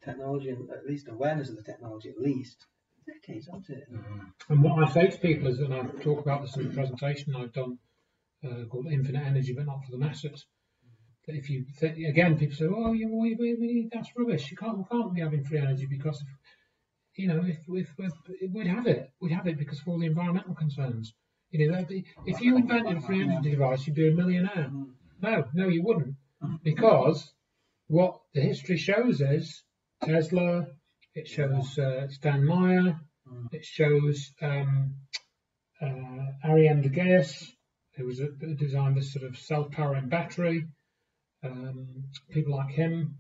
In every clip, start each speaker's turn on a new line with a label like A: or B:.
A: technology and at least awareness of the technology, at least decades, aren't it?
B: And what I say to people is, and I talk about this in the presentation I've done called Infinite Energy, but not for the masses. That if you think, again, people say, "Oh, that's rubbish. We can't be having free energy because, if we'd have it because of all the environmental concerns. If you invented a free energy device, you'd be a millionaire. No, you wouldn't, because what the history shows is Tesla. It shows Stan Meyer. It shows Ariane de Geus, who designed this sort of self-powering battery. People like him.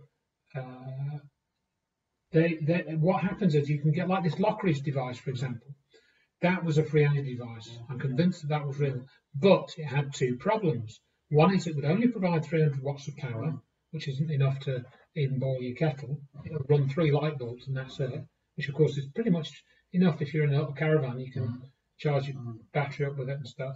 B: What happens is you can get like this Lockridge device, for example. That was a free energy device. I'm convinced that was real, but it had two problems. One is it would only provide 300 watts of power, which isn't enough to even boil your kettle. It'll run 3 light bulbs and that's it, which of course is pretty much enough if you're in a little caravan. You can charge your battery up with it and stuff.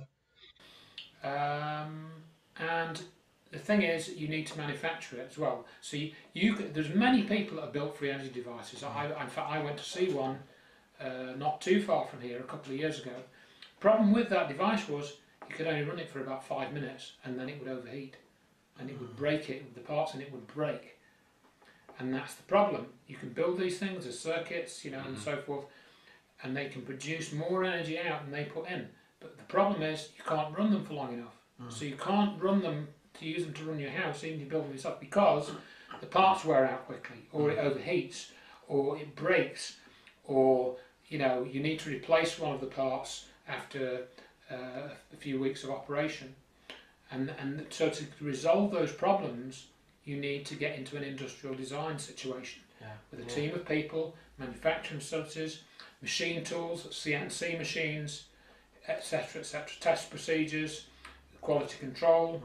B: And the thing is, you need to manufacture it as well. So there's many people that have built free energy devices. In fact, I went to see one not too far from here a couple of years ago. The problem with that device was you could only run it for about 5 minutes and then it would overheat and it would break it with the parts and it would break. And that's the problem. You can build these things as circuits, and so forth, and they can produce more energy out than they put in. But the problem is you can't run them for long enough. So you can't run them to use them to run your house, even if you build them yourself, because the parts wear out quickly, or it overheats, or it breaks, or you need to replace one of the parts after a few weeks of operation. And so to resolve those problems, you need to get into an industrial design situation with a team of people, manufacturing facilities, machine tools, CNC machines, etc., test procedures, quality control.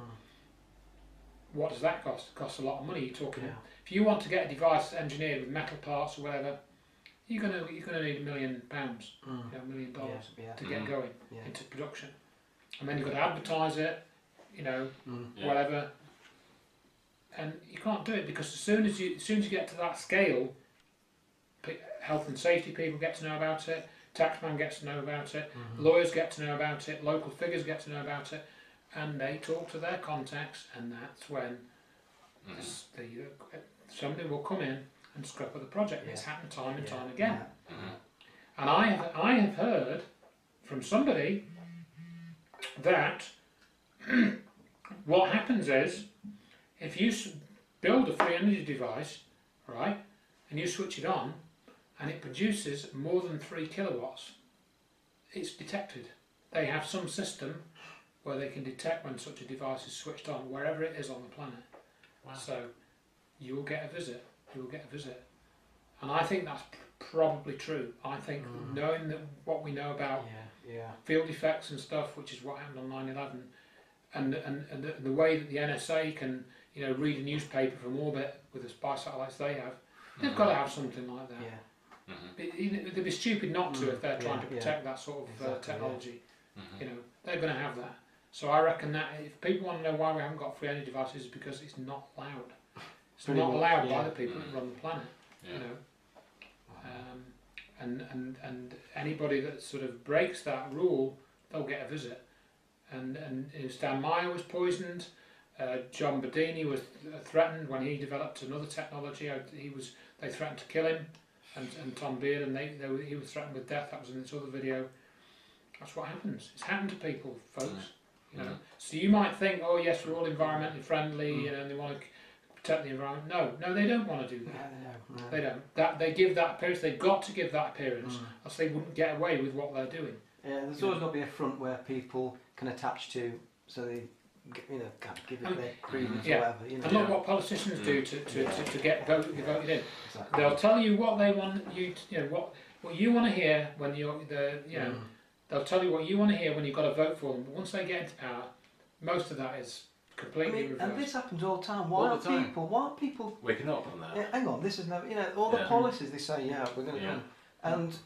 B: What does that cost? It costs a lot of money. You're talking. If you want to get a device engineered with metal parts or whatever, you're gonna need £1 million, $1 million to get going into production, and then you've got to advertise it, whatever. And you can't do it because as soon as you get to that scale, health and safety people get to know about it, taxman gets to know about it, lawyers get to know about it, local figures get to know about it, and they talk to their contacts, and that's when somebody will come in and scrap up the project. It's happened time and time again. And I have heard from somebody that what happens is, if you build a free energy device, right, and you switch it on, and it produces more than 3 kilowatts, it's detected. They have some system where they can detect when such a device is switched on, wherever it is on the planet. Wow. So you will get a visit. And I think that's probably true. I think knowing what we know about field effects and stuff, which is what happened on 9/11, and the way that the NSA can read a newspaper from orbit with the spy satellites they have, they've got to have something like that. They'd be stupid not to if they're trying to protect that sort of technology. They're going to have that. So I reckon that if people want to know why we haven't got free energy devices, it's because it's not allowed. It's not allowed by the people that run the planet. And anybody that sort of breaks that rule, they'll get a visit. And Stan Meyer was poisoned. John Bedini was threatened when he developed another technology. They threatened to kill him, and Tom Beard, and he was threatened with death. That was in this other video. That's what happens. It's happened to people, folks. So you might think, oh yes, we're all environmentally friendly, and they want to protect the environment. No, they don't want to do that. No. They don't. They give that appearance. They've got to give that appearance, else they wouldn't get away with what they're doing.
C: Yeah, there's always got to be a front where people can attach to, so they kind of give it their credence or whatever.
B: And look what politicians do to get voted in. Exactly. They'll tell you what they want you to, what you want to hear when you're they'll tell you what you want to hear when you've got to vote for them. But once they get into power, most of that is completely reversed.
C: And this happens all the time. Why are people
D: waking up on that?
C: Hang on, this is no. All the policies they say, we're going to do, and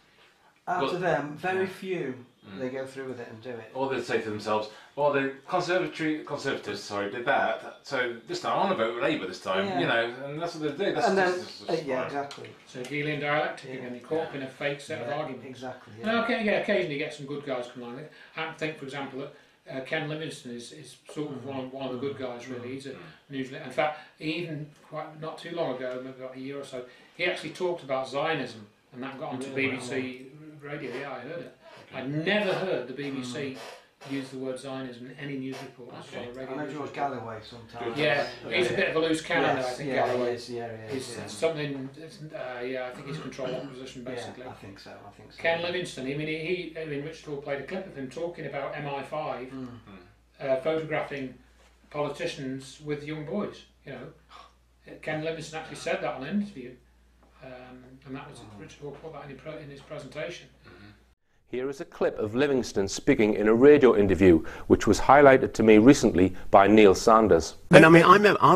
C: out of them, very few they go through with it and do it.
D: Or they'd say to themselves, well, the Conservatives did that, so this time I want to vote Labour this time,
C: Yeah.
D: you know, and that's what they do. That's
C: And then,
D: just
C: yeah,
D: fine.
C: exactly.
B: So Hegelian dialectic
C: Yeah.
B: again, you're caught up in a fake set of
C: Yeah,
B: arguments.
C: exactly.
B: And
C: Yeah.
B: okay, yeah, occasionally you get some good guys come along. I think, for example, that Ken Livingstone is sort of one of the good guys, really. He's a newsletter. In fact, even quite not too long ago, maybe about a year or so, he actually talked about Zionism, and that got onto
C: Really?
B: BBC radio. Yeah, I heard it. I'd never heard the BBC use the word Zionism in any news report.
D: Okay.
C: I know George Galloway sometimes.
B: Yeah, he's a bit of a loose cannon,
C: Yes,
B: I think.
C: yeah,
B: Galloway.
C: he is. Yeah, he is.
B: He's
C: Yeah.
B: something. Yeah, I think he's controlled that position basically.
C: Yeah, I think so.
B: Ken Livingstone. I mean, Richard Hall played a clip of him talking about MI5 photographing politicians with young boys. You know, Ken Livingstone actually said that on an interview, and that was Richard Hall put that in his presentation.
E: Here is a clip of Livingstone speaking in a radio interview, which was highlighted to me recently by Neil Sanders.
F: And I mean, I remember I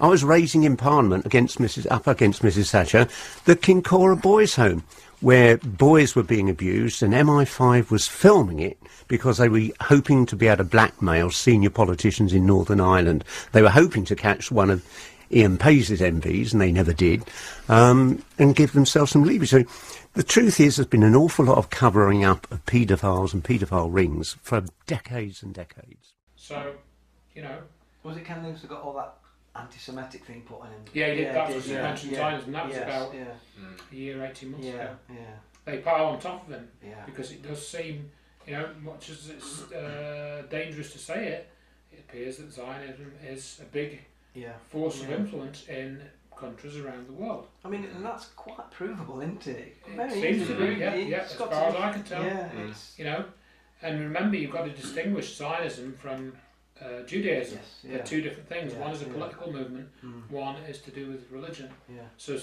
F: was raising in Parliament up against Mrs Thatcher, the Kincora Boys' Home, where boys were being abused, and MI5 was filming it because they were hoping to be able to blackmail senior politicians in Northern Ireland. They were hoping to catch one of Ian Paisley's MPs, and they never did, and give themselves some leverage. So the truth is, there's been an awful lot of covering up of paedophiles and paedophile rings for decades and decades.
B: So, you know.
C: Was it Ken Livingstone got all that anti-Semitic thing put on him?
B: Yeah, he did. That was
C: yeah,
B: mentioned Zionism. That was about
C: yeah.
B: a year, 18 months ago.
C: Yeah.
B: They pile on top of him
C: Yeah.
B: because it does seem, you know, much as it's dangerous to say it, it appears that Zionism is a big force of influence in countries around the world.
C: I mean, and that's quite provable, isn't it?
B: It seems to be, yeah, as far as I can tell.
C: Yeah,
B: you know, and remember, you've got to distinguish Zionism from Judaism.
C: Yes,
B: They're two different things.
C: Yeah,
B: One is a political movement, one is to do with religion.
C: Yeah.
B: So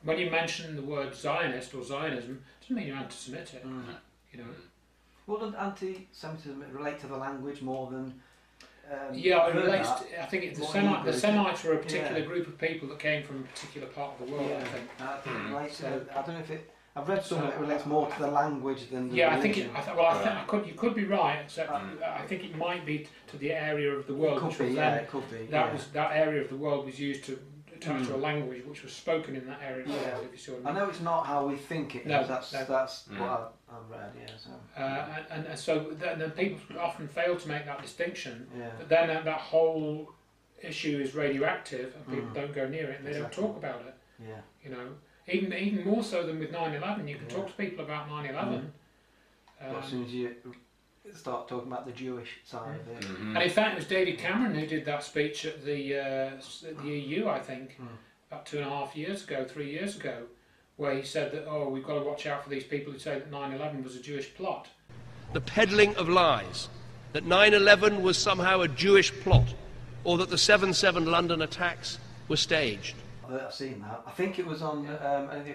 B: when you mention the word Zionist or Zionism, it doesn't mean you're anti-Semitic. You know.
C: Well, doesn't anti-Semitism relate to the language more than?
B: Yeah, it relates. I think the
C: Hebrew,
B: Semites were a particular group of people that came from a particular part of the world.
C: Yeah.
B: I think.
C: It relates to, I don't know if it. I've read somewhere it relates more to the language than the
B: Yeah,
C: religion.
B: I think you could be right, except I think it might be to the area of the world.
C: It could be,
B: then,
C: it could be.
B: That area of the world was used to attach to a language which was spoken in that area of the world. If you see what I mean.
C: I know it's not how we think it is.
B: No,
C: that's
B: no.
C: what I've read. Yeah. So.
B: And so then people often fail to make that distinction.
C: Yeah.
B: But then that whole issue is radioactive, and people don't go near it, and they
C: Exactly.
B: don't talk about it.
C: Yeah.
B: You know, even more so than with 9/11. You can talk to people about 9/11.
C: As soon as you start talking about the Jewish side of it.
B: And in fact, it was David Cameron who did that speech at the EU, I think, about 2.5 years ago, 3 years ago, where he said that, we've got to watch out for these people who say that 9/11 was a Jewish plot.
G: The peddling of lies, that 9/11 was somehow a Jewish plot, or that the 7/7 London attacks were staged.
C: I've seen that. I think it was on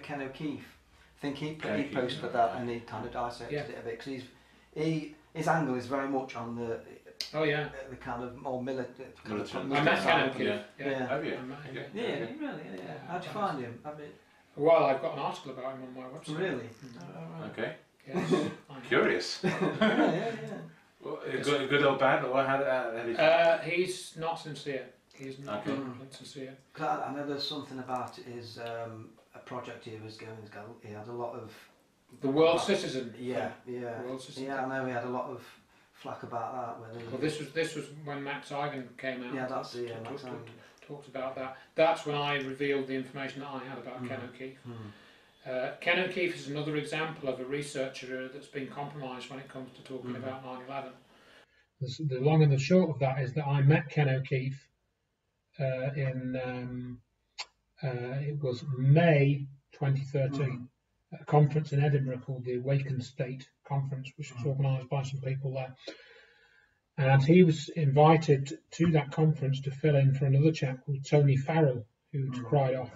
C: Ken O'Keefe. I think he posted that and he kind of dissected it a bit because his angle is very much on the kind of more military.
B: I met Ken O'Keefe.
C: Yeah.
D: Have you?
C: Yeah, really. Yeah. How'd you find him? I mean,
B: well, I've got an article about him on my website.
C: really?
D: Okay.
B: Yes.
D: Curious.
C: Yeah.
D: Well, good or bad, or how did
B: he's not sincere. He's not sincere.
C: I know there's something about his a project he was going to go. He had a lot of
B: The World Citizen.
C: Yeah.
B: World Citizen.
C: Yeah, I know he had a lot of flack about that.
B: Well, this was when Max Igan came out.
C: Yeah, that's the Max Igan.
B: Talked about that. That's when I revealed the information that I had about Ken O'Keefe. Ken O'Keefe is another example of a researcher that's been compromised when it comes to talking about 9/11. The long and the short of that is that I met Ken O'Keefe in it was May 2013 at a conference in Edinburgh called the Awakened State Conference, which was organised by some people there. And he was invited to that conference to fill in for another chap called Tony Farrell, who'd cried off.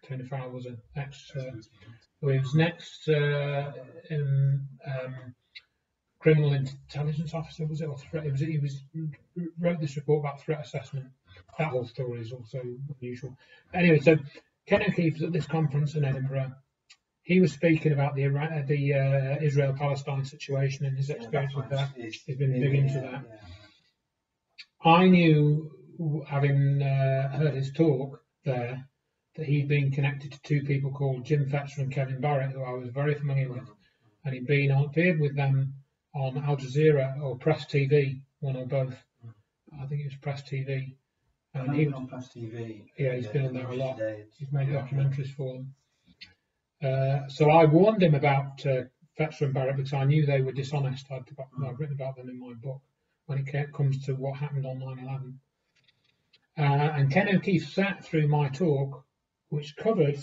B: Tony Farrell was an criminal intelligence officer, was it? Or threat? He wrote this report about threat assessment. That whole story is also unusual. Anyway, so Ken O'Keefe was at this conference in Edinburgh. he was speaking about the Israel-Palestine situation and his experience with that. He's been big into that. I knew, having heard his talk there, that he'd been connected to two people called Jim Fetzer and Kevin Barrett, who I was very familiar with, and he'd appeared with them on Al Jazeera or Press TV, one or both. I think it was Press TV. And he was
C: on Press TV.
B: Yeah, he's been on there a lot. He's made documentaries for them. So I warned him about Fetzer and Barrett because I knew they were dishonest. I've written about them in my book when it comes to what happened on 9/11. And Ken O'Keefe sat through my talk, which covered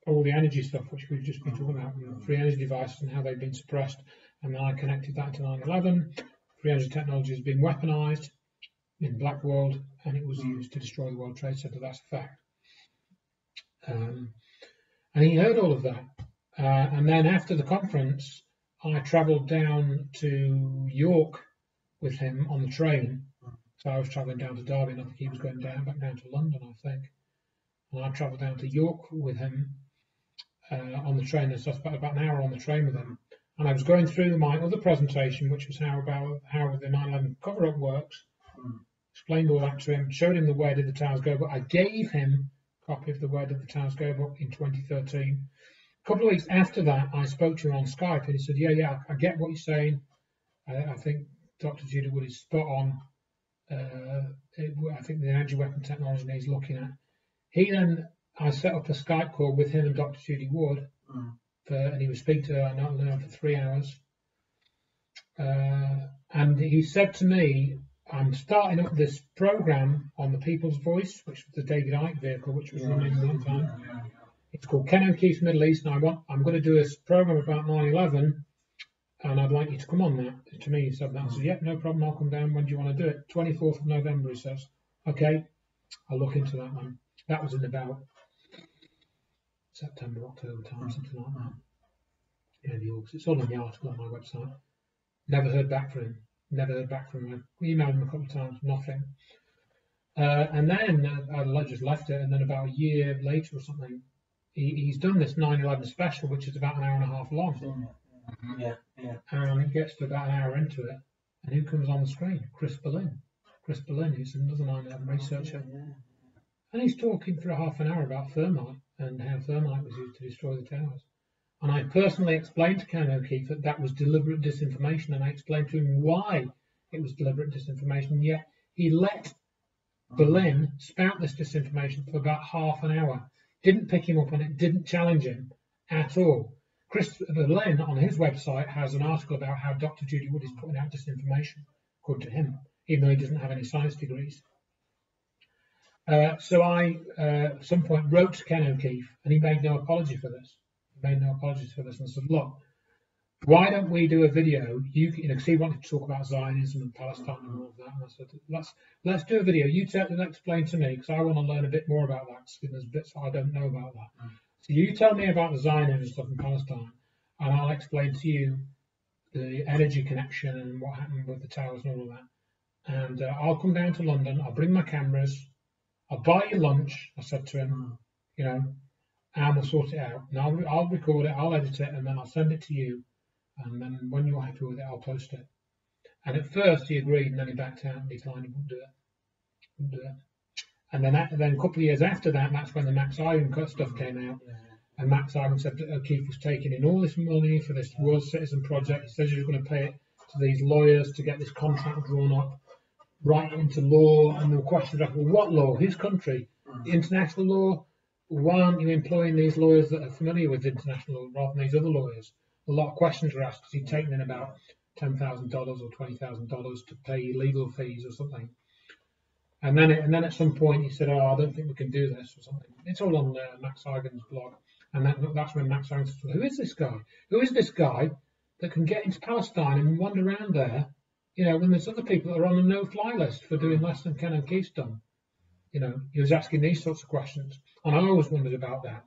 B: all the energy stuff, which we've just been talking about, free energy devices and how they've been suppressed. And then I connected that to 9/11. Free energy technology has been weaponized in Black World, and it was used to destroy the World Trade Center. That's a fact. And he heard all of that. And then after the conference, I travelled down to York with him on the train. So I was travelling down to Derby, and I think he was going back down to London, I think. And I travelled down to York with him on the train. So I spent about an hour on the train with him. And I was going through my other presentation, which was how the 9/11 cover-up works. Explained all that to him, showed him the Where Did the Towers Go But. I gave him a copy of the Where Did the Towers Go Book in 2013. A couple of weeks after that, I spoke to him on Skype, and he said, yeah, I get what you're saying. I think Dr. Judy Wood is spot on. I think the energy weapon technology he's looking at. I set up a Skype call with him and Dr. Judy Wood, and he would speak to her for 3 hours. And he said to me, I'm starting up this program on the People's Voice, which was the David Icke vehicle, which was running at that time. It's called Ken O'Keefe's Middle East, and I'm going to do this program about 9/11, and I'd like you to come on that. To me, he said that. I said, yep, no problem, I'll come down. When do you want to do it? 24th of November, he says. Okay, I'll look into that, man. That was in about September, October time, something like that. Maybe August. It's all in the article on my website. Never heard back from him. I emailed him a couple of times, nothing. And then I just left it, and then about a year later or something, he's done this 9/11 special, which is about an hour and a half long.
C: Yeah.
B: And he gets to about an hour into it, and who comes on the screen? Chris Berlin. Chris Berlin, who's another 9/11 researcher. And he's talking for a half an hour about thermite and how thermite was used to destroy the towers. And I personally explained to Ken O'Keefe that was deliberate disinformation, and I explained to him why it was deliberate disinformation, and yet he let Berlin spout this disinformation for about half an hour, didn't pick him up on it, didn't challenge him at all. Chris Berlin on his website has an article about how Dr. Judy Wood is putting out disinformation, according to him, even though he doesn't have any science degrees. So I, at some point, wrote to Ken O'Keefe, and he made no apology for this. And said, look, why don't we do a video? Because he wanted to talk about Zionism and Palestine and all of that. And I said, let's do a video. You explain to me, because I want to learn a bit more about that, because there's bits I don't know about that. So you tell me about the Zionism stuff in Palestine, and I'll explain to you the energy connection and what happened with the towers and all of that. And I'll come down to London. I'll bring my cameras. I'll buy you lunch. I said to him, and we'll sort it out. And I'll record it, I'll edit it, and then I'll send it to you. And then when you're happy with it, I'll post it. And at first he agreed, and then he backed out and declined. He wouldn't do it. And then a couple of years after that, that's when the Max Ivan stuff came out. And Max Ivan said that O'Keefe was taking in all this money for this World Citizen Project. He says he was going to pay it to these lawyers to get this contract drawn up, right into law. And the question was, well, what law? Whose country? International law? Why aren't you employing these lawyers that are familiar with international law rather than these other lawyers? A lot of questions were asked because he'd taken in about $10,000 or $20,000 to pay legal fees or something. And then at some point he said, I don't think we can do this or something. It's all on Max Ivan's blog. And that's when Max Ivan said, who is this guy? Who is this guy that can get into Palestine and wander around there, when there's other people that are on a no-fly list for doing less than Ken O'Keefe's done? He was asking these sorts of questions. And I always wondered about that,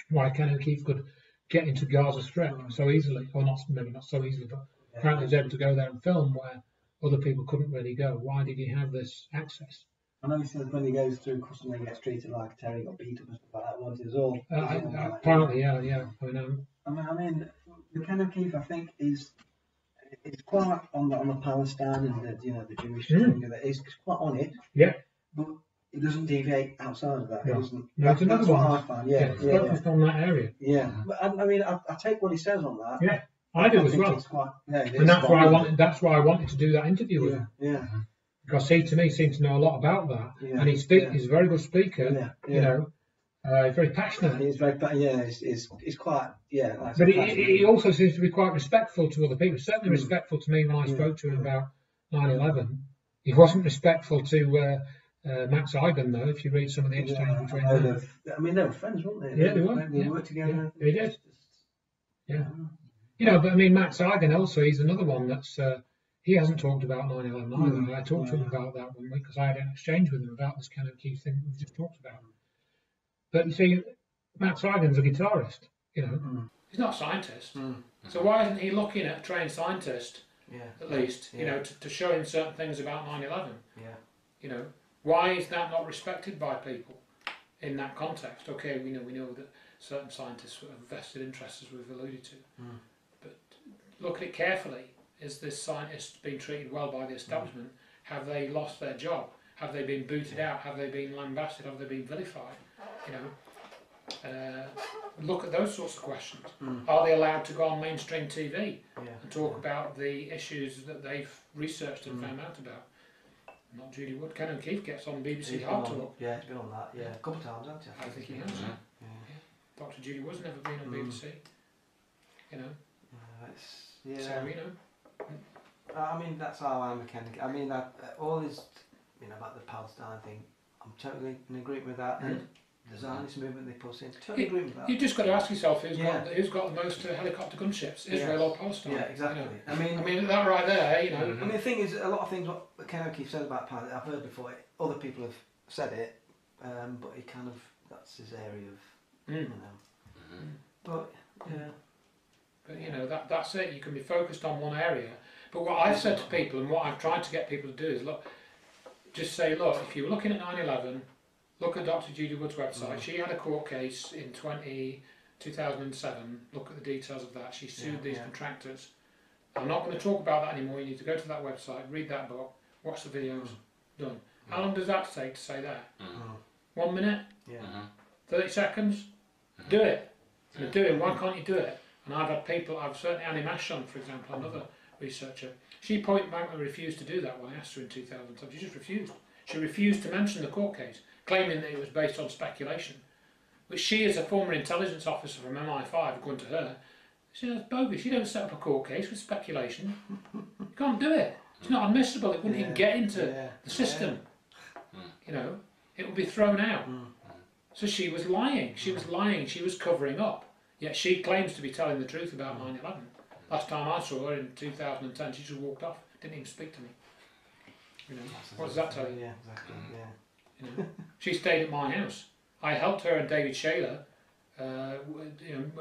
B: why Ken O'Keefe could get into Gaza Strip so easily, or maybe not so easily, but apparently he was able to go there and film where other people couldn't really go. Why did he have this access?
A: I know he says when he goes through custom, he gets treated like a terror, he got beat up and stuff like that once. It was all.
B: Apparently, yeah.
A: I mean, Ken O'Keefe, I think, is quite on the Palestine and the Jewish thing. He's quite on it.
B: Yeah.
A: But he doesn't deviate outside of that.
B: No.
A: He doesn't.
B: It's another
A: that's
B: one.
A: What I find. Yeah.
B: Focused on that area.
A: Yeah. But I mean, I take what he says on that.
B: Yeah. I do as well.
A: Quite,
B: and that's why I wanted. That's why I wanted to do that interview with him.
A: Yeah.
B: Because he, to me, seems to know a lot about that, and he's a very good speaker. You know, he's very passionate.
A: He's very, he's quite,
B: but he also seems to be quite respectful to other people. Certainly respectful to me when I spoke to him about 9/11. He wasn't respectful to Max Igan, though. If you read some of the exchange between them,
A: I mean, they were friends, weren't they?
B: Yeah, they were.
A: They worked together.
B: Yeah, they did. Yeah. You know, but I mean, Max Igan also, he's another one that's. He hasn't talked about 9/11 either. I talked to him about that one week because I had an exchange with him about this kind of key thing we've just talked about. But you see, Max Igan's a guitarist, you know.
C: He's not a scientist.
B: So why isn't he looking at a trained scientist, at least, you know, to show him certain things about 9/11?
C: Yeah.
B: You know, why is that not respected by people in that context? Okay, we know that certain scientists have vested interests, as we've alluded to. But look at it carefully. Is this scientist being treated well by the establishment? Have they lost their job? Have they been booted out? Have they been lambasted? Have they been vilified? You know, look at those sorts of questions. Are they allowed to go on mainstream TV and talk about the issues that they've researched and found out about? Not Judy Wood. Ken O'Keefe gets on BBC Hard Talk.
C: Yeah, he's been on that. Yeah, a couple of times, hasn't he?
B: I think he has. Yeah. Dr. Judy Wood's never been on BBC. You know. So you know.
C: I mean, that's how I'm a mechanic. I mean, all this, you know, about the Palestine thing, I'm totally in agreement with that. And the Zionist movement they put in, totally agree with that.
B: You've just got to ask yourself who's got the most helicopter gunships, Israel or Palestine?
C: Yeah, exactly.
B: You know? I mean that right there, you know.
C: I mean, the thing is, a lot of things what Ken O'Keefe said about Palestine, I've heard before. Other people have said it, but he kind of that's his area of, you know. But yeah.
B: But you know that's it. You can be focused on one area. But what I've said to people and what I've tried to get people to do is just say, look, if you're looking at 9/11, look at Dr. Judy Wood's website. She had a court case in 2007. Look at the details of that. She sued these contractors. I'm not going to talk about that anymore. You need to go to that website, read that book, watch the videos. Done. How long does that take to say that? 1 minute? 30 seconds? Do it. Do it. Why can't you do it? And I've had people, certainly Annie Mashon, for example, another researcher, she point blankly refused to do that when I asked her in 2007. She just refused. She refused to mention the court case, claiming that it was based on speculation, which she, as a former intelligence officer from MI5, according to her, she said, that's bogus. You don't set up a court case with speculation. You can't do it. It's not admissible. It wouldn't even get into the system. You know, it would be thrown out. So she was lying. She was lying. She was covering up. Yet she claims to be telling the truth about 9/11. Last time I saw her in 2010, she just walked off. Didn't even speak to me. You know, what does that tell you?
C: Yeah, exactly. Yeah.
B: You know, she stayed at my house. I helped her and David Shaler, do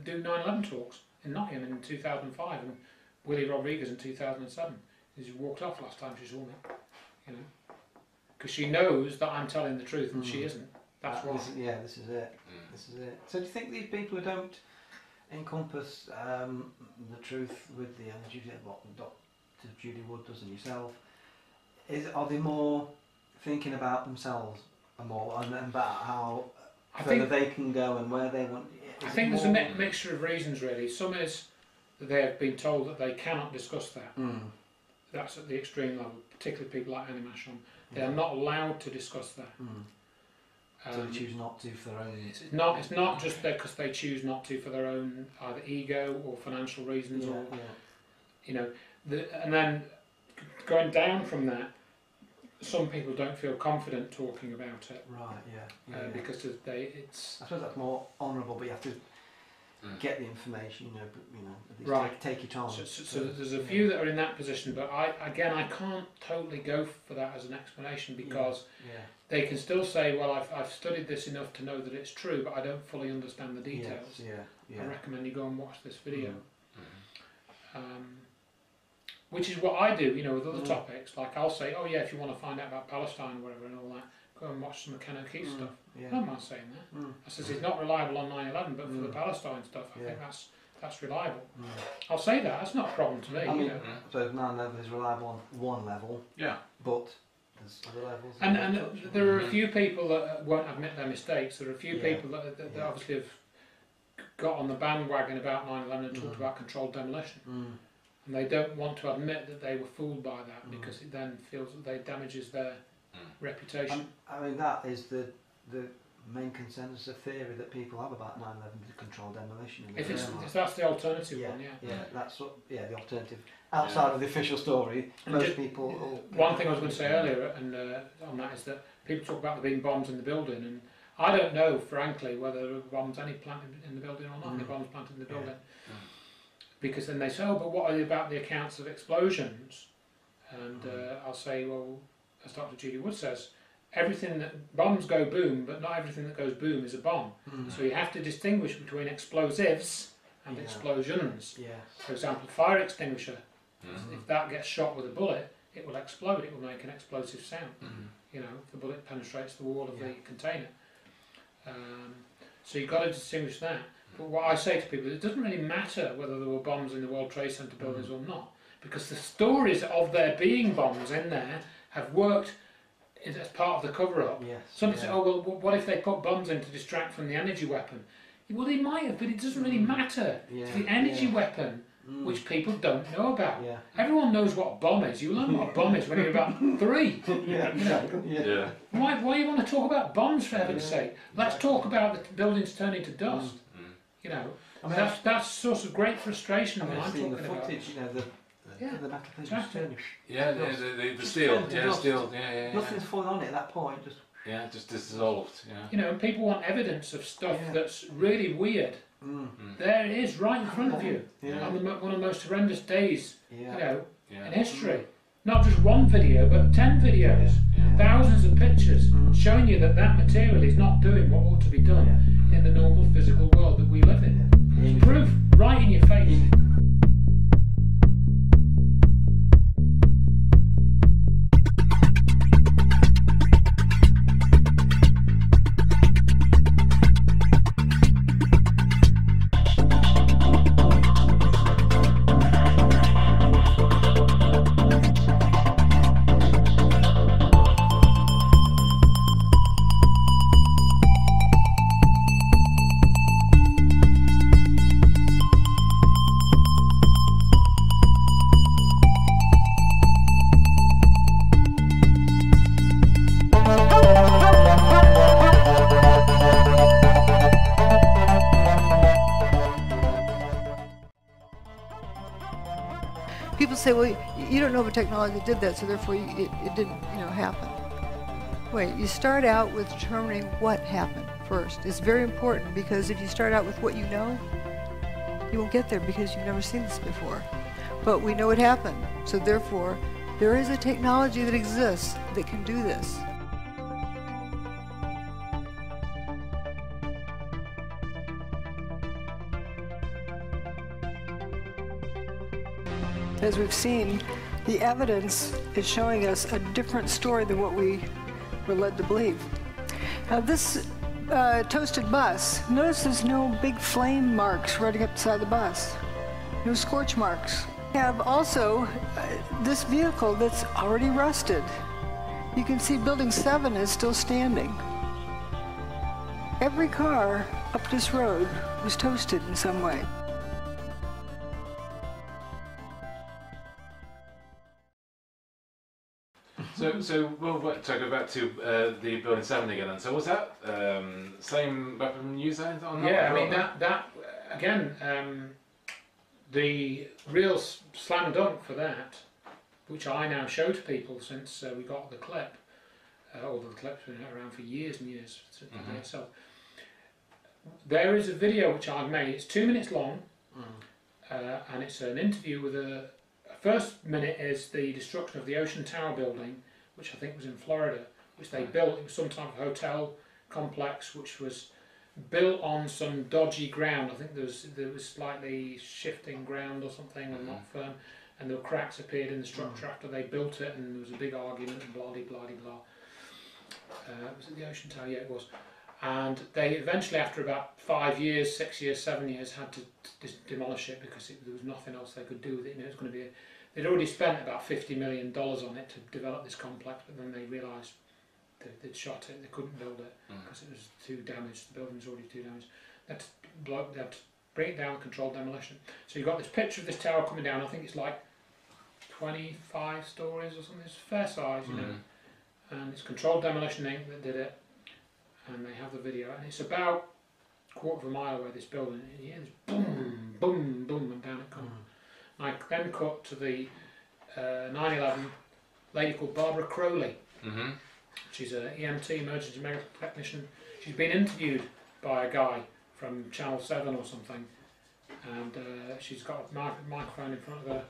B: 9/11 talks in Nottingham in 2005, and Willie Rodriguez in 2007. She walked off last time she saw me. You know, because she knows that I'm telling the truth and she isn't. That's why.
C: This is it. This is it. So do you think these people who don't encompass the truth with the what Dr. Judy Wood does and yourself, are they more thinking about themselves and more and about how further they can go and where they want?
B: I think there's a mixture of reasons really. Some is that they have been told that they cannot discuss that. That's at the extreme level, particularly people like Annie Mashon. They are not allowed to discuss that.
C: So they choose not to for their own.
B: It's not just because they choose not to for their own either ego or financial reasons or you know. And then going down from that, some people don't feel confident talking about it.
C: Right.
B: Because it's.
C: I suppose that's more honourable, but you have to get the information. You know. At least take your time.
B: So there's a few that are in that position, but I can't totally go for that as an explanation because. They can still say, well, I've studied this enough to know that it's true, but I don't fully understand the details. I recommend you go and watch this video. which is what I do, you know, with other topics. Like I'll say, oh yeah, if you want to find out about Palestine or whatever and all that, go and watch some McKenna O'Keefe stuff.
C: Yeah.
B: I don't mind saying that. I says it's not reliable on 9/11, but for the Palestine stuff, I think that's reliable. I'll say that. That's not a problem to me.
C: I mean,
B: you know.
C: so 9/11 is reliable on one level.
D: Yeah.
C: But there's other levels.
B: And there are a few people that won't admit their mistakes. There are a few people that obviously have got on the bandwagon about 9/11 and talked about controlled demolition. And they don't want to admit that they were fooled by that because it then feels that they damages their reputation.
C: I mean, that is the main consensus of theory that people have about 9/11, the controlled demolition.
B: If that's the alternative one,
C: that's what, the alternative outside of the official story. Most people.
B: One thing I was going to say earlier, and on that is that people talk about there being bombs in the building, and I don't know, frankly, whether there were bombs any planted in the building or not. Any bombs planted in the building, because then they say, oh, but what are about the accounts of explosions? And I'll say, well, as Dr. Judy Wood says, everything that bombs go boom, but not everything that goes boom is a bomb. So you have to distinguish between explosives and explosions. For example, fire extinguisher, if that gets shot with a bullet, it will explode, it will make an explosive sound. You know, if the bullet penetrates the wall of the container. So you've got to distinguish that. But what I say to people is it doesn't really matter whether there were bombs in the World Trade Center buildings or not, because the stories of there being bombs in there have worked as part of the cover-up. Somebody said, oh, well, what if they put bombs in to distract from the energy weapon? Well, they might have, but it doesn't really matter. It's the energy weapon which people don't know about. Everyone knows what a bomb is. You learn what a bomb is when you're about 3. You know? Why you want to talk about bombs, for heaven's sake? Let's talk about the buildings turning to dust. You know, I mean, that's source of great frustration when I'm talking
C: the footage,
B: about.
C: You know, the metal thing just turning.
D: The steel. Steel.
C: Nothing's falling on it at that point.
D: Just dissolved.
B: You know, and people want evidence of stuff that's really weird. There it is, right in front of you, on one of the most horrendous days, you know, in history. Not just one video, but 10 videos, thousands of pictures, showing you that that material is not doing what ought to be done in the normal physical world that we live in. It's proof, right in your face.
H: People say, well, you don't know of a technology that did that, so therefore it didn't, happen. Wait, you start out with determining what happened first. It's very important, because if you start out with what you know, you won't get there because you've never seen this before. But we know it happened, so therefore there is a technology that exists that can do this. As we've seen, the evidence is showing us a different story than what we were led to believe. Now this toasted bus, notice there's no big flame marks running up beside the bus. No scorch marks. We have also this vehicle that's already rusted. You can see Building 7 is still standing. Every car up this road was toasted in some way.
D: So we'll go back to the Building 7 again. And so was that same weapon used on that?
B: Yeah, I mean that again, the real slam dunk for that, which I now show to people since we got the clip, although the clip's been around for years and years since the day itself. There is a video which I've made. It's 2 minutes long, and it's an interview with a. First minute is the destruction of the Ocean Tower building, which I think was in Florida, which they built. It was some type of hotel complex which was built on some dodgy ground. I think there was slightly shifting ground or something, and not firm. and the cracks appeared in the structure after they built it, and there was a big argument and blah de blah de blah. Was it the Ocean Tower? Yeah, it was. And they eventually, after about 5 years, 6 years, 7 years, had to demolish it because there was nothing else they could do with it. You know, it was going to be. They'd already spent about $50 million on it to develop this complex, but then they realised they'd shot it. They couldn't build it because it was too damaged. The building was already too damaged. They had to bring it down, controlled demolition. So you've got this picture of this tower coming down. I think it's like 25 stories or something. It's fair size, you know. And it's Controlled Demolition Inc. that did it. And they have the video, and it's about a quarter of a mile away, this building. And you hear this boom, boom, boom, and down it comes. I then cut to the 9/11 lady called Barbara Crowley. She's an EMT, emergency medical technician. She's been interviewed by a guy from Channel 7 or something, and she's got a microphone in front of her.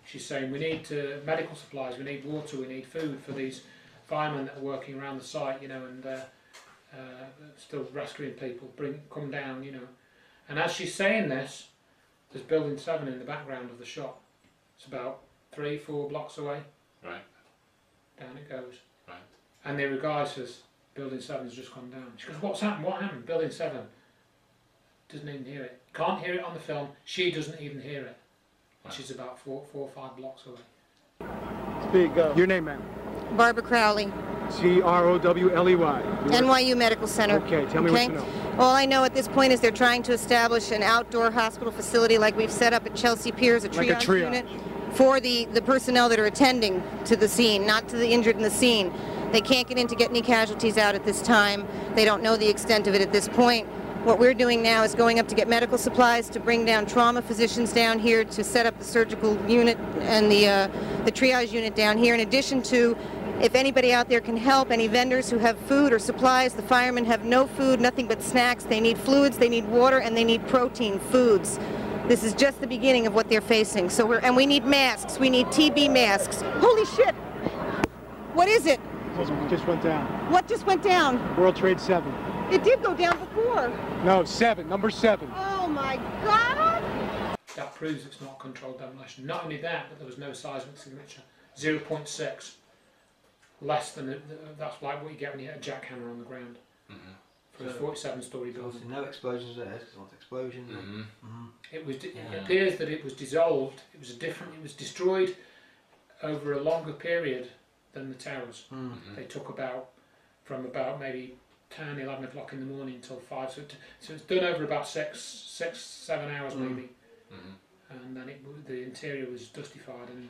B: She's saying, we need medical supplies, we need water, we need food for these firemen that are working around the site, you know, and still rescuing people, come down, you know. And as she's saying this, there's Building 7 in the background of the shot. It's about 3-4 blocks away.
D: Right.
B: Down it goes.
D: Right.
B: And the guy says, Building 7's just gone down. She goes, what's happened? What happened? Building 7. Doesn't even hear it. Can't hear it on the film. She doesn't even hear it. Right. She's about 4 or 5 blocks away.
I: Speak, go. Your name, ma'am?
J: Barbara Crowley.
I: C-R-O-W-L-E-Y.
J: NYU Medical Center.
I: Okay, tell me what you know.
J: All I know at this point is they're trying to establish an outdoor hospital facility like we've set up at Chelsea Piers, a triage unit for the personnel that are attending to the scene, not to the injured in the scene. They can't get in to get any casualties out at this time. They don't know the extent of it at this point. What we're doing now is going up to get medical supplies, to bring down trauma physicians down here, to set up the surgical unit and the triage unit down here, in addition to, if anybody out there can help, any vendors who have food or supplies. The firemen have no food, nothing but snacks. They need fluids, they need water, and they need protein foods. This is just the beginning of what they're facing. So we need masks. We need TB masks. Holy shit! What is it?
I: It just went down.
J: What just went down?
I: World Trade 7.
J: It did go down before.
I: No, 7. Number 7.
J: Oh my God!
B: That proves it's not controlled demolition. Not only that, but there was no seismic signature. 0.6. Less than that's like what you get when you hit a jackhammer on the ground. For a 47-story building.
C: No explosions there, because it was explosions.
B: It appears that it was dissolved. It was destroyed over a longer period than the towers. They took from about maybe 10, 11 o'clock in the morning until 5. So it's done over about 6, 7 hours maybe. And then the interior was dustified, and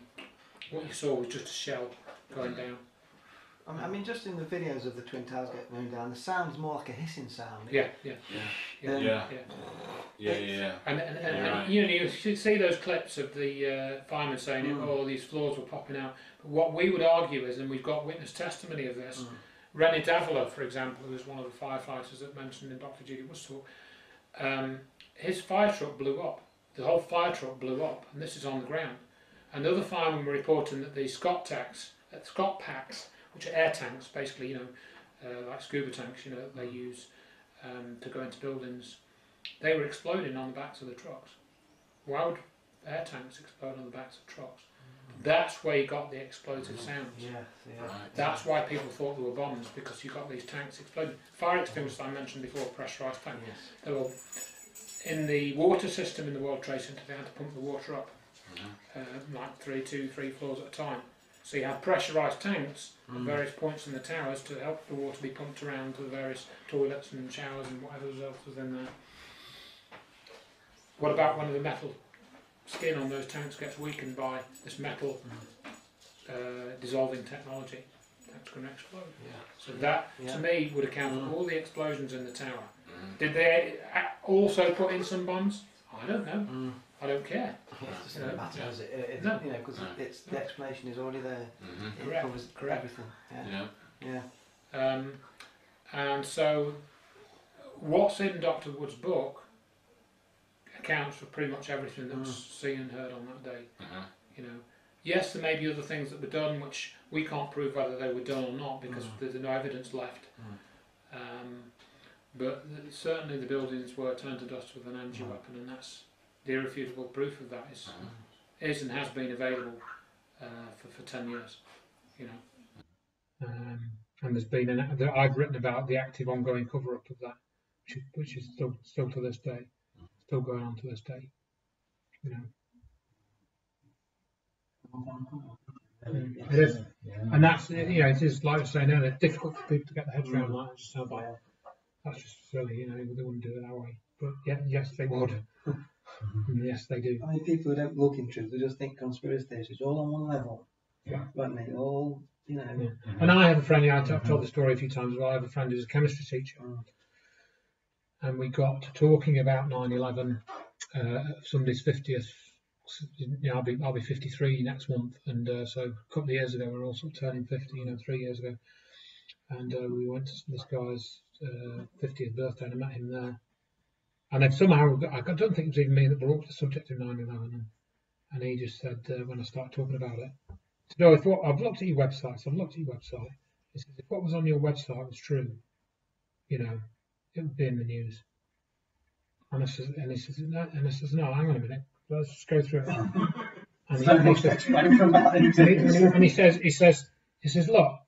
B: what you saw was just a shell going down.
C: I mean, just in the videos of the Twin Towers getting blown down, the sound's more like a hissing sound.
B: Yeah. And you know, you should see those clips of the firemen saying, "Oh, these floors were popping out." But what we would argue is, and we've got witness testimony of this, Rennie Davila, for example, who was one of the firefighters that mentioned in Dr. Judy Wood's talk, his fire truck blew up. The whole fire truck blew up, and this is on the ground. And other firemen were reporting that the Scott packs, which are air tanks, basically, you know, like scuba tanks, you know, that they use to go into buildings, they were exploding on the backs of the trucks. Why would air tanks explode on the backs of trucks? That's where you got the explosive sounds. That's why people thought they were bombs, because you got these tanks exploding. Fire extinguishers, I mentioned before, pressurised tanks. They were in the water system in the World Trade Center. They had to pump the water up, like 2, 3 floors at a time. So you had pressurised tanks at various points in the towers to help the water be pumped around to the various toilets and showers and whatever else was in there. What about when the metal skin on those tanks gets weakened by this metal dissolving technology? That's going to explode. So that, to me, would account for all the explosions in the tower. Did they also put in some bombs? I don't know. I don't care.
C: It doesn't matter, does it? No. You know, because the explanation is already there. It covers everything.
B: And so, what's in Dr. Wood's book accounts for pretty much everything that was seen and heard on that day. You know, yes, there may be other things that were done which we can't prove whether they were done or not because there's no evidence left. But certainly the buildings were turned to dust with an energy weapon, and that's the irrefutable proof of that is is and has been available for 10 years, you know. And there's been I've written about the active ongoing cover-up of that, which is still to this day, still going on to this day, you know. It is, and that's, you know, it is, like I was saying earlier, difficult for people to get their heads around that. It just sounds like that's just silly, you know. They wouldn't do it that way, but yeah, yes, they would. Yes, they do.
A: I mean, people who don't look into it, they just think conspiracy theories all on one level.
B: Yeah,
A: won't they? All, you know. Yeah.
B: And I have a friend. I've told the story a few times as well. I have a friend who's a chemistry teacher, and we got to talking about 9/11, somebody's 50th. You know, I'll be 53 next month, and so a couple of years ago we were also turning 50. You know, 3 years ago, and we went to this guy's 50th birthday, and I met him there. And then somehow, I don't think it was even me that brought up the subject of 9/11, and he just said when I started talking about it, he said, "Oh, I've looked at your website. So I've looked at your website. He said, if what was on your website was true, you know, it would be in the news." And he says, no, hang on a minute. Let's just go through it. And he says, look,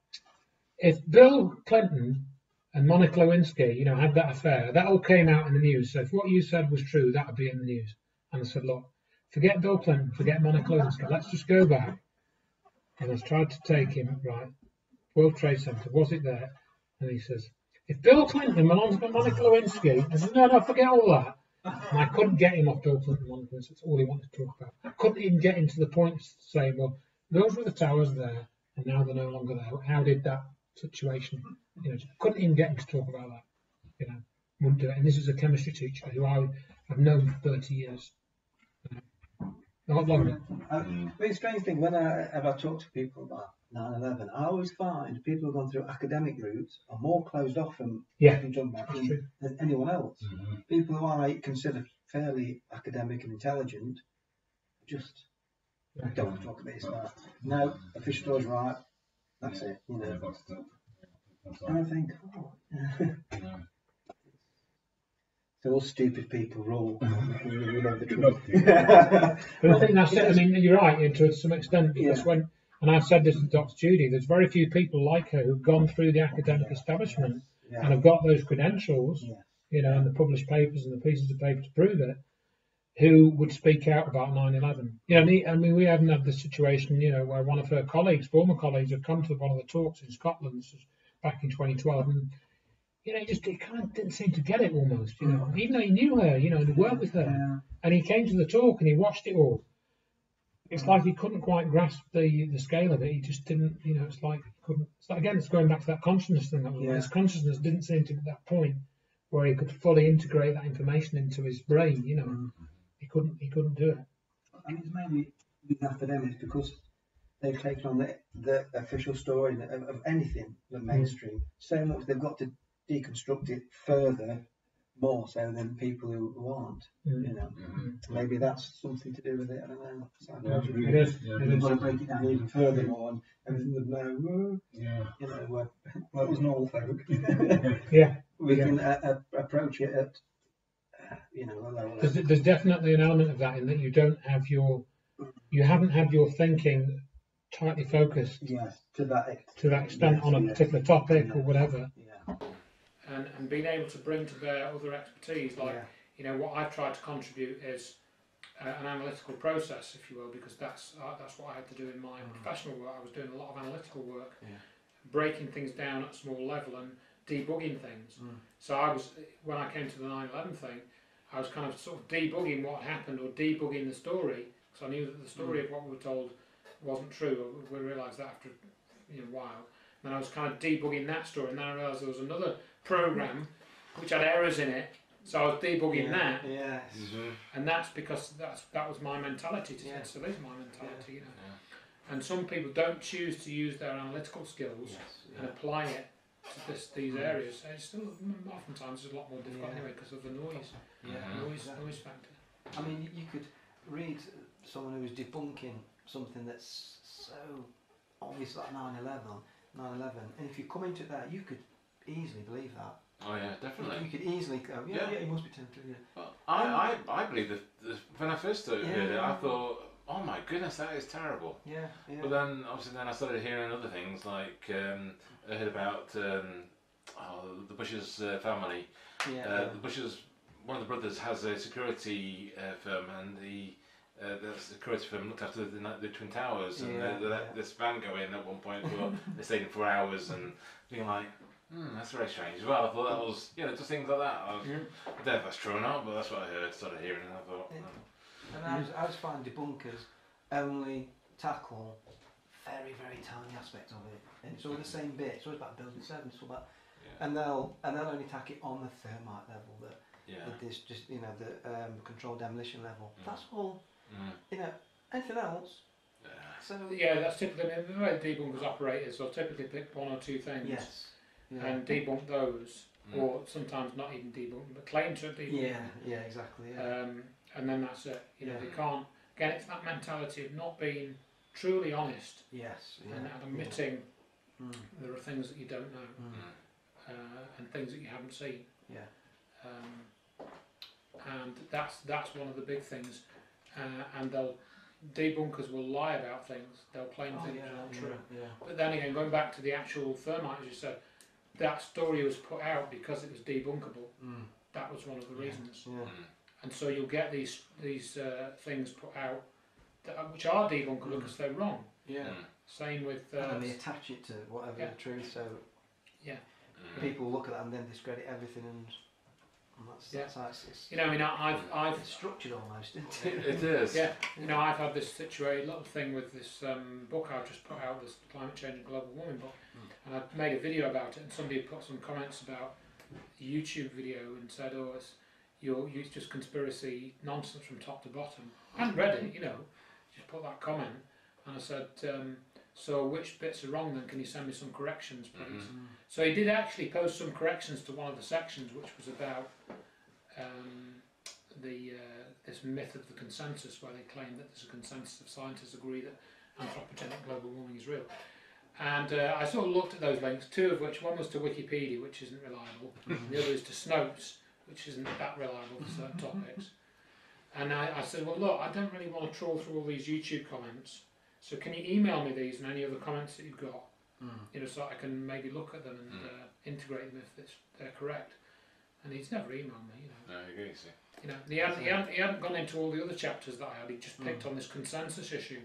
B: if Bill Clinton and Monica Lewinsky, you know, had that affair, that all came out in the news. So if what you said was true, that would be in the news. And I said, look, forget Bill Clinton, forget Monica Lewinsky. Let's just go back. And I tried to take him, right, World Trade Center, was it there? And he says, if Bill Clinton and Monica Lewinsky, I said, no, forget all that. And I couldn't get him off Bill Clinton and Monica Lewinsky. That's all he wanted to talk about. I couldn't even get him to the point of saying, well, those were the towers there, and now they're no longer there. How did that situation, you know, couldn't even get him to talk about that. You know, wouldn't do it. And this is a chemistry teacher who I've known for 30 years. Not longer.
A: It's a strange thing, when I talk to people about 9/11, I always find people who've gone through academic routes are more closed off from than anyone else. People who I consider fairly academic and intelligent just don't want to talk about this. No, official story's right. That's it. You know. And I think, so all stupid people rule. We love the truth.
B: But I think that's it. I mean, you're right to some extent, because and I've said this to Dr. Judy, there's very few people like her who've gone through the academic establishment and have got those credentials, you know, and the published papers and the pieces of paper to prove it, who would speak out about 9/11. You know, I mean, we haven't had the situation, you know, where one of her colleagues, former colleagues, had come to one of the talks in Scotland back in 2012, and you know, he kind of didn't seem to get it almost, you know, even though he knew her, you know, and worked with her, and he came to the talk and he watched it all. It's like he couldn't quite grasp the scale of it. He just didn't, you know. It's like he couldn't. It's like, again, it's going back to that consciousness thing. His consciousness didn't seem to be at that point where he could fully integrate that information into his brain. You know, he couldn't do it.
A: I mean, it's maybe with academics because they've taken on the official story of anything, the mainstream, so much they've got to deconstruct it further, more so than people who aren't. You know, maybe that's something to do with it. I don't know.
B: It is.
A: They've got to break it down even further more, and everything would know. You know, well, it was normal folk. We can approach it at you know a lower level.
B: There's definitely an element of that in that you haven't had your thinking tightly focused.
A: To that
B: extent on a particular topic or whatever. And being able to bring to bear other expertise, like you know, what I've tried to contribute is an analytical process, if you will, because that's what I had to do in my professional work. I was doing a lot of analytical work, breaking things down at a small level and debugging things. So when I came to the 9/11 thing, I was kind of sort of debugging what happened or debugging the story, because I knew that the story of what we were told wasn't true. We realised that after a while. And I was kind of debugging that story, and then I realised there was another program which had errors in it, so I was debugging that. And that's because that was my mentality. So this is my mentality, you know. And some people don't choose to use their analytical skills and apply it to these areas. And it's still oftentimes it's a lot more difficult anyway because of the noise, noise factor.
C: I mean, you could read someone who was debunking something that's so obvious like 9/11, and if you come into that, you could easily believe that.
D: Oh yeah, definitely.
C: You could easily go, it must be tempted.
D: Well, I believe that when I first heard it, I thought, oh my goodness, that is terrible.
C: Yeah.
D: But then, obviously, I started hearing other things, like I heard about the Bush's family. The Bush's, one of the brothers has a security firm, and the security firm looked after the Twin Towers, and they let this van go in at one point. They stayed in 4 hours, and being like, that's very strange as well. I thought that was, just things like that. I don't know if that's true or not, but that's what I heard, started hearing, and I thought.
C: And I was finding debunkers only tackle very, very tiny aspects of it, and it's all the same bit. It's always about building 7. It's all about, and they'll only tack it on the thermite level. That this just the controlled demolition level. That's all. Anything else? So
B: that's typically the way the debunkers operate is they'll typically pick 1 or 2 things and debunk those, or sometimes not even debunk, but claim to debunk.
C: Yeah, exactly.
B: And then that's it. They can't. Again, it's that mentality of not being truly honest. And admitting there are things that you don't know, and things that you haven't seen. And that's one of the big things. And debunkers will lie about things. They'll claim things that aren't true. But then again, going back to the actual thermite, as you said, that story was put out because it was debunkable. That was one of the reasons. And so you'll get these things put out which are debunkable because they're wrong. Same with.
C: And they attach it to whatever the truth. So people look at that and then discredit everything, and that's how it's
B: I've
C: structured almost, isn't it?
D: It is.
B: I've had this little thing with this book I've just put out, this Climate Change and Global Warming book, and I made a video about it, and somebody put some comments about the YouTube video and said, it's just conspiracy nonsense from top to bottom. I hadn't read it, just put that comment, and I said, so which bits are wrong then? Can you send me some corrections, please? So he did actually post some corrections to one of the sections, which was about this myth of the consensus, where they claim that there's a consensus of scientists agree that anthropogenic global warming is real. And I sort of looked at those links, 2 of which, one was to Wikipedia, which isn't reliable, and the other is to Snopes, which isn't that reliable for certain topics. And I said, well, look, I don't really want to trawl through all these YouTube comments, so can you email me these and any other comments that you've got, so I can maybe look at them and integrate them if they're correct. And he's never emailed me,
D: No, I agree, see.
B: He hadn't gone into all the other chapters that I had. He just picked on this consensus issue,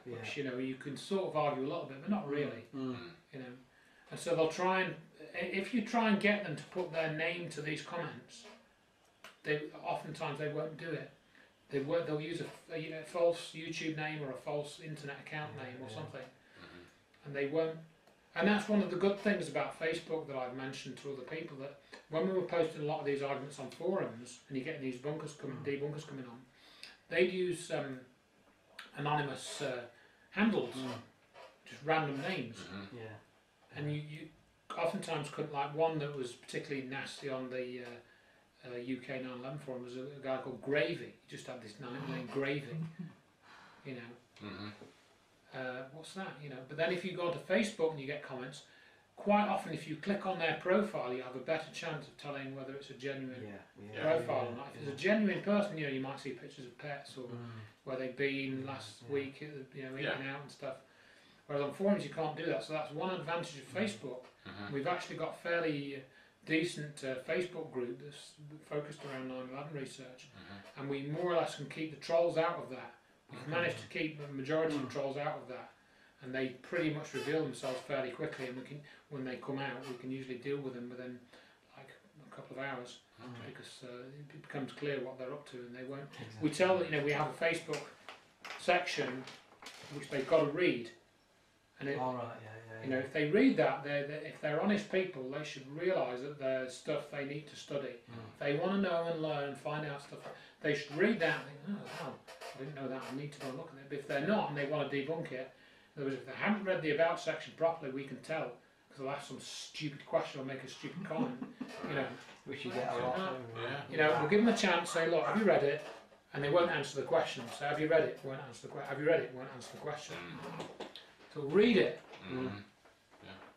B: which you can sort of argue a little bit, but not really. And so they'll try and, if you try and get them to put their name to these comments, oftentimes they won't do it. They'll use a false YouTube name or a false internet account name or something, and they won't. And that's one of the good things about Facebook that I've mentioned to other people, that when we were posting a lot of these arguments on forums, and you're getting these debunkers coming on, they'd use anonymous handles, just random names, and you oftentimes couldn't, like one that was particularly nasty on the UK 9/11 forum was a guy called Gravy. He just had this name Gravy, what's that, But then if you go to Facebook and you get comments, quite often if you click on their profile, you have a better chance of telling whether it's a genuine profile or not. If it's a genuine person, you might see pictures of pets or where they've been last week, eating out and stuff. Whereas on forums you can't do that, so that's one advantage of Facebook. We've actually got fairly decent Facebook group that's focused around 9/11 research, and we more or less can keep the trolls out of that. We've managed to keep the majority of the trolls out of that, and they pretty much reveal themselves fairly quickly, and when they come out, we can usually deal with them within like a couple of hours, because it becomes clear what they're up to, and they won't. We tell that we have a Facebook section which they've got to read, and if they read that, if they're honest people, they should realise that there's stuff they need to study. If they want to know and learn and find out stuff, they should read that and think, oh wow, I didn't know that, I need to go and look at it. But if they're not and they want to debunk it, in other words, if they haven't read the about section properly, we can tell, because they'll ask some stupid question or make a stupid comment,
C: Which you get a lot.
B: We'll give them a chance, say, look, have you read it? And they won't answer the question. So have you read it? Won't answer the question. Have you read it? Won't answer the question. So read it.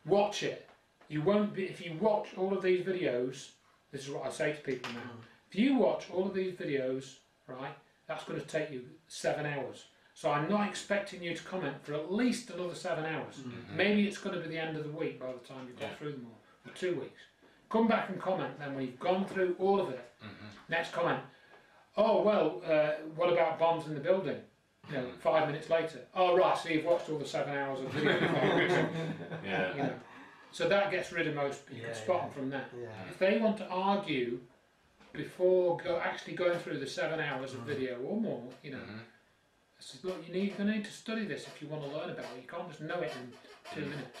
B: Watch it. You won't be, if you watch all of these videos, this is what I say to people now, if you watch all of these videos, right, that's going to take you 7 hours. So I'm not expecting you to comment for at least another 7 hours. Maybe it's going to be the end of the week by the time you've got through them all, or 2 weeks. Come back and comment then when you've gone through all of it. Next comment. Oh, well, what about bombs in the building? 5 minutes later. Oh, right, so you've watched all the 7 hours of video. So that gets rid of most, you can spot them from that. If they want to argue before actually going through the 7 hours of video or more, I said, look, you need to study this if you want to learn about it. You can't just know it in 2 minutes.